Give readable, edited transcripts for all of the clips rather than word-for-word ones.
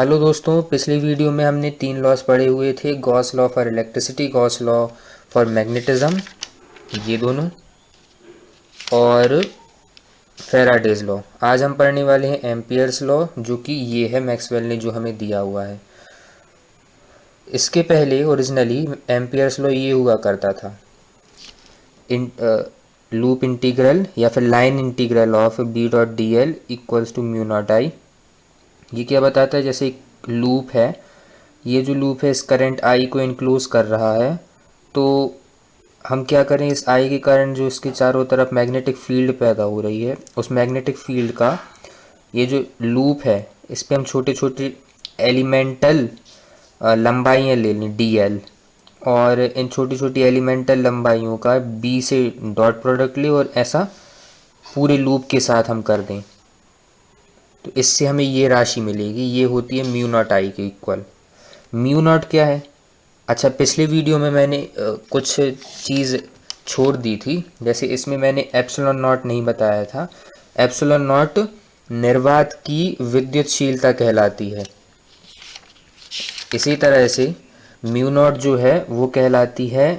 Hello दोस्तों, पिछली video में हमने तीन लॉस पढ़े हुए थे। Gauss law for electricity, Gauss law for magnetism, ये दोनों, और फेराडेज लॉ। आज हम पढ़ने वाले हैं एम्पियर्स लॉ, जो कि ये है मैक्सवेल ने जो हमें दिया हुआ है। इसके पहले ओरिजिनली एम्पियर्स लॉ ये हुआ करता था, लूप इंटीग्रल या फिर line integral of B dot D L equals to mu naught I. ये क्या बताता है, जैसे एक लूप है, ये जो लूप है इस करंट आई को इनक्लोज कर रहा है, तो हम क्या करें, इस आई के कारण जो इसके चारों तरफ मैग्नेटिक फील्ड पैदा हो रही है, उस मैग्नेटिक फील्ड का ये जो लूप है इस पे हम छोटे छोटे एलिमेंटल लंबाइयाँ ले लें डी एल, और इन छोटी छोटी एलिमेंटल लंबाइयों का बी से डॉट प्रोडक्ट ले और ऐसा पूरे लूप के साथ हम कर दें, तो इससे हमें ये राशि मिलेगी। ये होती है म्यू नॉट आई के इक्वल। म्यू नॉट क्या है? अच्छा, पिछले वीडियो में मैंने कुछ चीज़ छोड़ दी थी, जैसे इसमें मैंने एप्सिलॉन नॉट नहीं बताया था। एप्सिलॉन नॉट निर्वात की विद्युतशीलता कहलाती है। इसी तरह से म्यू नॉट जो है वो कहलाती है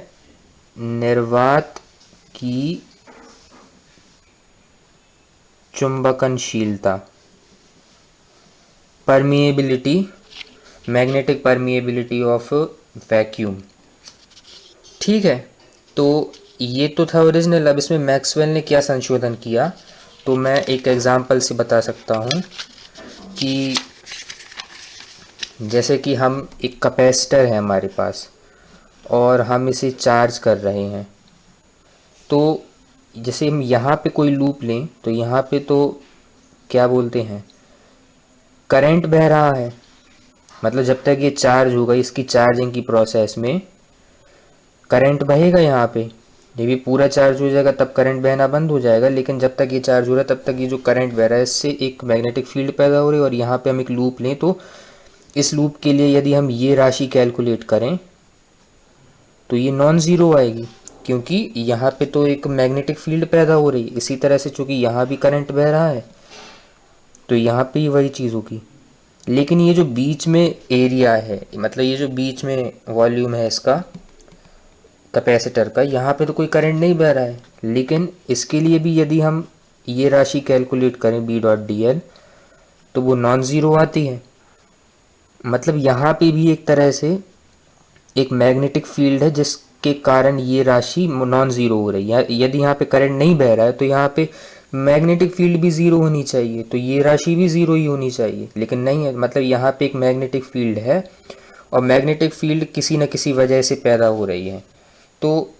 निर्वात की चुंबकनशीलता, permeability, magnetic permeability of vacuum. ठीक है, तो ये तो था ओरिजिनल। अब इसमें मैक्सवेल ने क्या संशोधन किया, तो मैं एक एग्जांपल से बता सकता हूँ कि जैसे कि हम एक कैपेसिटर है हमारे पास और हम इसे चार्ज कर रहे हैं, तो जैसे हम यहाँ पे कोई लूप लें तो यहाँ पे तो क्या बोलते हैं, करंट बह रहा है। मतलब जब तक ये चार्ज होगा, इसकी चार्जिंग की प्रोसेस में करंट बहेगा यहाँ पे। जब ये पूरा चार्ज हो जाएगा तब करंट बहना बंद हो जाएगा, लेकिन जब तक ये चार्ज हो रहा है तब तक ये जो करंट बह रहा है इससे एक मैग्नेटिक फील्ड पैदा हो रही है। और यहाँ पे हम एक लूप लें तो इस लूप के लिए यदि हम ये राशि कैलकुलेट करें तो ये नॉन ज़ीरो आएगी, क्योंकि यहाँ पे तो एक मैग्नेटिक फील्ड पैदा हो रही है। इसी तरह से चूँकि यहाँ भी करंट बह रहा है तो यहाँ पे ही वही चीज़ होगी। लेकिन ये जो बीच में एरिया है, मतलब ये जो बीच में वॉल्यूम है इसका कैपेसिटर का, यहाँ पे तो कोई करंट नहीं बह रहा है, लेकिन इसके लिए भी यदि हम ये राशि कैलकुलेट करें बी डॉट डी एल तो वो नॉन ज़ीरो आती है। मतलब यहाँ पे भी एक तरह से एक मैग्नेटिक फील्ड है जिसके कारण ये राशि नॉन ज़ीरो हो रही है। यदि यहाँ पे करंट नहीं बह रहा है तो यहाँ पे मैग्नेटिक फील्ड भी ज़ीरो होनी चाहिए, तो ये राशि भी ज़ीरो ही होनी चाहिए, लेकिन नहीं है। मतलब यहाँ पे एक मैग्नेटिक फील्ड है और मैग्नेटिक फील्ड किसी न किसी वजह से पैदा हो रही है, तो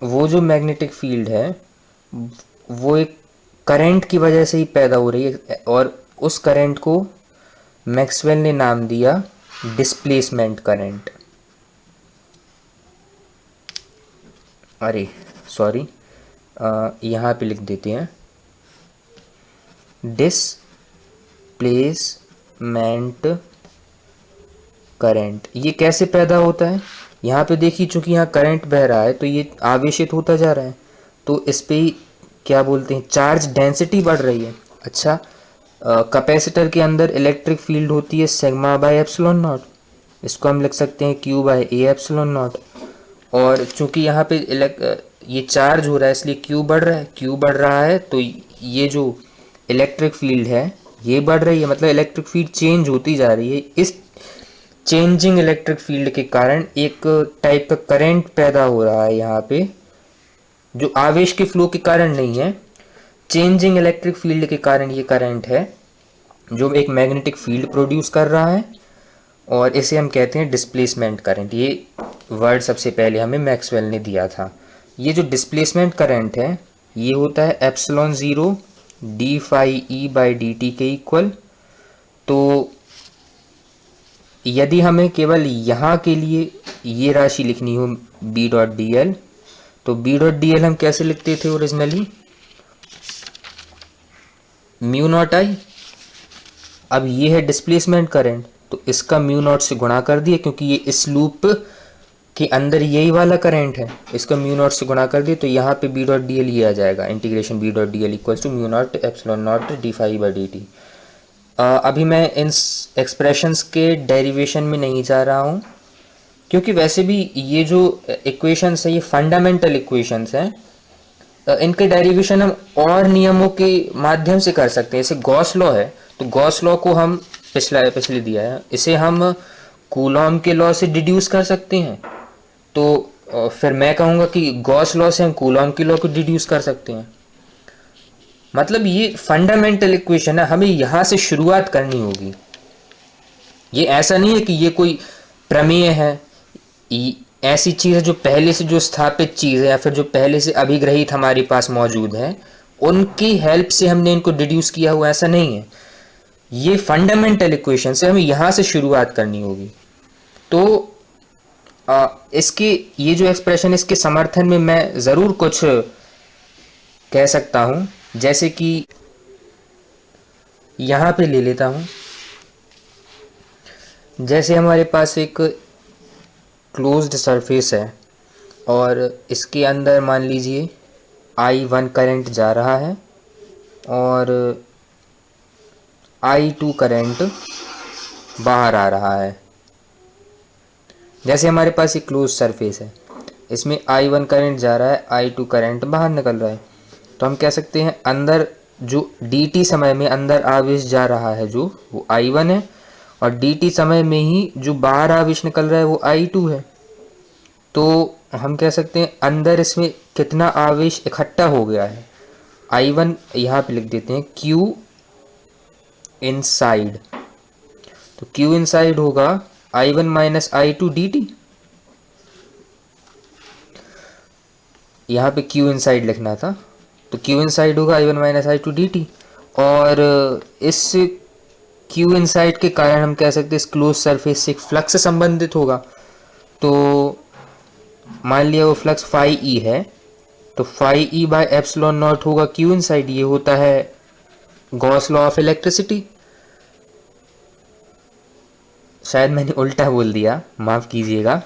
वो जो मैग्नेटिक फील्ड है वो एक करंट की वजह से ही पैदा हो रही है, और उस करंट को मैक्सवेल ने नाम दिया डिस्प्लेसमेंट करंट। अरे सॉरी, यहाँ पे लिख देते हैं डिस्प्लेसमेंट करंट। ये कैसे पैदा होता है? यहाँ पे देखिए, चूंकि यहाँ करंट बह रहा है तो ये आवेशित होता जा रहा है, तो इस पे क्या बोलते हैं, चार्ज डेंसिटी बढ़ रही है। अच्छा, कैपेसिटर के अंदर इलेक्ट्रिक फील्ड होती है सिग्मा बाय एप्सिलॉन नॉट, इसको हम लिख सकते हैं Q by a epsilon naught. और चूंकि यहाँ पे ये चार्ज हो रहा है इसलिए क्यू बढ़ रहा है, क्यू बढ़ रहा है तो ये जो इलेक्ट्रिक फील्ड है ये बढ़ रही है, मतलब इलेक्ट्रिक फील्ड चेंज होती जा रही है। इस चेंजिंग इलेक्ट्रिक फील्ड के कारण एक टाइप का करंट पैदा हो रहा है यहाँ पे, जो आवेश के फ्लो के कारण नहीं है, चेंजिंग इलेक्ट्रिक फील्ड के कारण ये करंट है जो एक मैग्नेटिक फील्ड प्रोड्यूस कर रहा है, और इसे हम कहते हैं डिस्प्लेसमेंट करंट। ये वर्ड सबसे पहले हमें मैक्सवेल ने दिया था। ये जो डिस्प्लेसमेंट करंट है ये होता है epsilon zero d phi E by d T के इक्वल। तो यदि हमें केवल यहाँ के लिए ये राशि लिखनी हो बी डॉट डी एल, तो बी डॉट डी एल हम कैसे लिखते थे ओरिजिनली, म्यू नॉट आई। अब ये है डिस्प्लेसमेंट करंट, तो इसका म्यू नॉट से गुणा कर दिया, क्योंकि ये इस लूप के अंदर यही वाला करंट है, इसका म्यू नॉट से गुणा कर दिया, तो यहाँ पे बी डॉट डी एल ये आ जाएगा, integration B dot D L equals to mu naught epsilon naught d phi by d T. अभी मैं इन एक्सप्रेशंस के डेरिवेशन में नहीं जा रहा हूँ, क्योंकि वैसे भी ये जो इक्वेशंस है ये फंडामेंटल इक्वेशंस हैं। इनके डेरिवेशन हम और नियमों के माध्यम से कर सकते हैं। जैसे गॉस लॉ है, तो गॉस लॉ को हम पिछले दिया है, इसे हम कूलॉम के लॉ से डिड्यूस कर सकते हैं। तो फिर मैं कहूँगा कि गॉस लॉ से हम कूलॉम के लॉ को डिड्यूस कर सकते हैं। मतलब ये फंडामेंटल इक्वेशन है, हमें यहाँ से शुरुआत करनी होगी। ये ऐसा नहीं है कि ये कोई प्रमेय है, ऐसी चीज़ है जो पहले से जो स्थापित चीज़ है या फिर जो पहले से अभिग्रहित हमारे पास मौजूद है, उनकी हेल्प से हमने इनको डिड्यूस किया हुआ, ऐसा नहीं है। ये फंडामेंटल इक्वेशन से हमें यहाँ से शुरुआत करनी होगी। तो इसके ये जो एक्सप्रेशन, इसके समर्थन में मैं ज़रूर कुछ कह सकता हूँ। जैसे कि यहाँ पे ले लेता हूँ, जैसे हमारे पास एक क्लोज्ड सरफेस है और इसके अंदर मान लीजिए I1 करंट जा रहा है और I2 करंट बाहर आ रहा है। जैसे हमारे पास एक क्लोज सरफेस है, इसमें I1 करंट जा रहा है, I2 करंट बाहर निकल रहा है, तो हम कह सकते हैं अंदर जो dt समय में अंदर आवेश जा रहा है जो वो I1 है, और dt समय में ही जो बाहर आवेश निकल रहा है वो I2 है। तो हम कह सकते हैं अंदर इसमें कितना आवेश इकट्ठा हो गया है। I1 यहाँ पे लिख देते हैं Q इनसाइड, तो Q इनसाइड होगा I1 माइनस I2 dt। यहाँ पे Q इनसाइड लिखना था, तो Q इनसाइड होगा I1 माइनस I2 dt। और इस Q इनसाइड के कारण हम कह सकते हैं इस क्लोज सरफेस से एक फ्लक्स संबंधित होगा। तो मान लिया वो फ्लक्स फाई ई है, तो phi E by epsilon naught होगा Q इनसाइड। ये होता है गॉस लॉ ऑफ इलेक्ट्रिसिटी। शायद मैंने उल्टा बोल दिया, माफ कीजिएगा।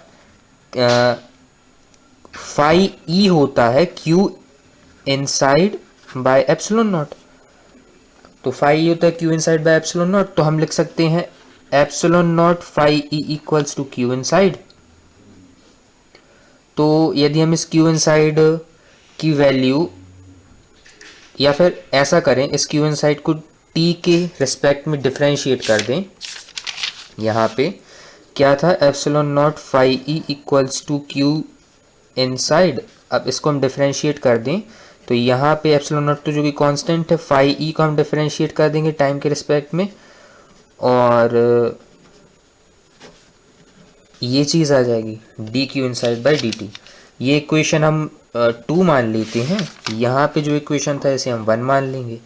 फाई ई होता है Q inside by epsilon naught, तो फाई होता है Q inside by epsilon naught. तो हम लिख सकते हैं epsilon naught phi E equals to Q inside. तो यदि हम इस Q इनसाइड की वैल्यू, या फिर ऐसा करें इस Q इनसाइड को T के रिस्पेक्ट में डिफरेंशिएट कर दें। यहाँ पे क्या था, epsilon naught phi E equals to Q inside. अब इसको हम डिफरेंशिएट कर दें, तो यहाँ पे एप्सिलॉन नॉट तो जो कि कांस्टेंट है, फाई ई को हम डिफरेंशिएट कर देंगे टाइम के रिस्पेक्ट में, और ये चीज़ आ जाएगी D Q inside by d T. ये इक्वेशन हम 2 मान लेते हैं। यहाँ पे जो इक्वेशन था इसे हम 1 मान लेंगे।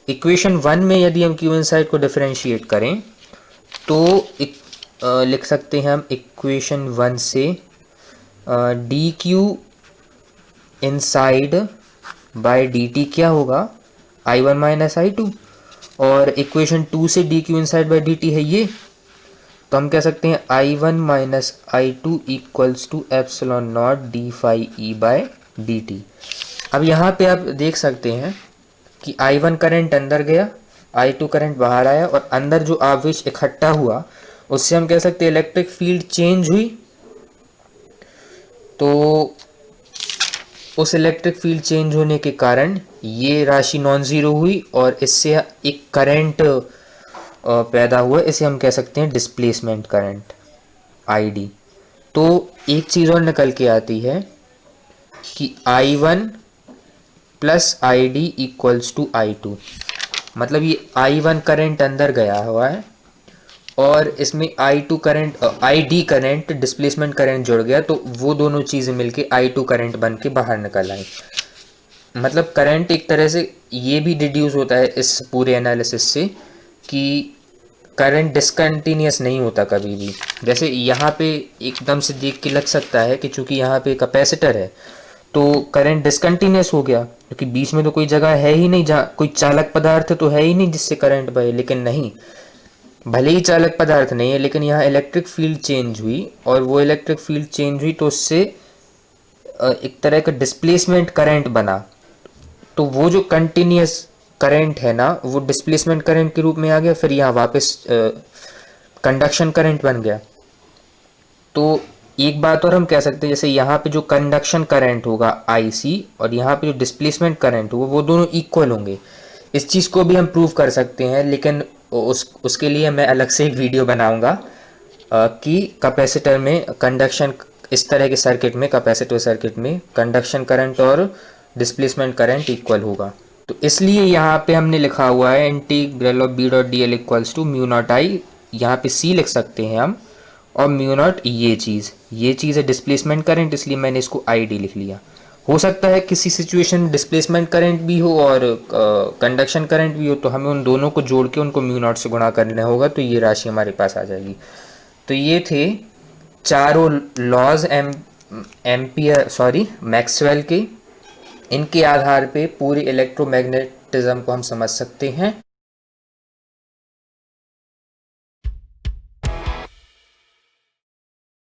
इक्वेशन 1 में यदि हम क्यू इनसाइड को डिफरेंशिएट करें तो लिख सकते हैं हम इक्वेशन 1 से d Q inside by d T क्या होगा, I1 माइनस I2, और इक्वेशन 2 से d Q inside by d T है ये, तो हम कह सकते हैं I1 minus I2 equals to epsilon naught d phi E by d T. अब यहाँ पे आप देख सकते हैं कि I1 करंट अंदर गया, I2 करंट बाहर आया, और अंदर जो आवेश इकट्ठा हुआ उससे हम कह सकते हैं इलेक्ट्रिक फील्ड चेंज हुई। तो उस इलेक्ट्रिक फील्ड चेंज होने के कारण ये राशि नॉन ज़ीरो हुई और इससे एक करंट पैदा हुआ, इसे हम कह सकते हैं डिस्प्लेसमेंट करंट ID। तो एक चीज़ और निकल के आती है कि I1 plus ID equals to I2। मतलब ये I1 करंट अंदर गया हुआ है और इसमें I2 current ID current displacement current जुड़ गया, तो वो दोनों चीज़ें मिलके I2 करंट बन के बाहर निकल आई। मतलब करंट एक तरह से ये भी डिड्यूस होता है इस पूरे एनालिसिस से कि करंट डिसकंटिन्यूस नहीं होता कभी भी। जैसे यहाँ पे एकदम से देख के लग सकता है कि चूंकि यहाँ पे कैपेसिटर है तो करंट डिसकंटिन्यूस हो गया, क्योंकि बीच में तो कोई जगह है ही नहीं जहाँ कोई चालक पदार्थ तो है ही नहीं जिससे करंट बहे। लेकिन नहीं, भले ही चालक पदार्थ नहीं है लेकिन यहाँ इलेक्ट्रिक फील्ड चेंज हुई, और वो इलेक्ट्रिक फील्ड चेंज हुई तो उससे एक तरह का डिस्प्लेसमेंट करंट बना। तो वो जो कंटिन्यूस करंट है ना वो डिस्प्लेसमेंट करंट के रूप में आ गया, फिर यहाँ वापस कंडक्शन करंट बन गया। तो एक बात और हम कह सकते हैं, जैसे यहाँ पे जो कंडक्शन करंट होगा IC और यहाँ पे जो डिस्प्लेसमेंट करंट होगा वो दोनों इक्वल होंगे। इस चीज़ को भी हम प्रूव कर सकते हैं, लेकिन उसके लिए मैं अलग से एक वीडियो बनाऊंगा कि कैपेसिटर में कंडक्शन, इस तरह के सर्किट में, कैपेसिटर सर्किट में कंडक्शन करंट और डिस्प्लेसमेंट करंट इक्वल होगा। तो इसलिए यहाँ पे हमने लिखा हुआ है integral of B dot DL equals to mu naught I, यहाँ पे C लिख सकते हैं हम, और म्यू नॉट ये चीज़ है डिस्प्लेसमेंट करंट, इसलिए मैंने इसको ID लिख लिया। हो सकता है किसी सिचुएशन डिस्प्लेसमेंट करंट भी हो और कंडक्शन करंट भी हो, तो हमें उन दोनों को जोड़ के उनको म्यू नॉट से गुणा करना होगा, तो ये राशि हमारे पास आ जाएगी। तो ये थे चारों लॉज मैक्सवेल के। इनके आधार पे पूरी इलेक्ट्रोमैग्नेटिज्म को हम समझ सकते हैं।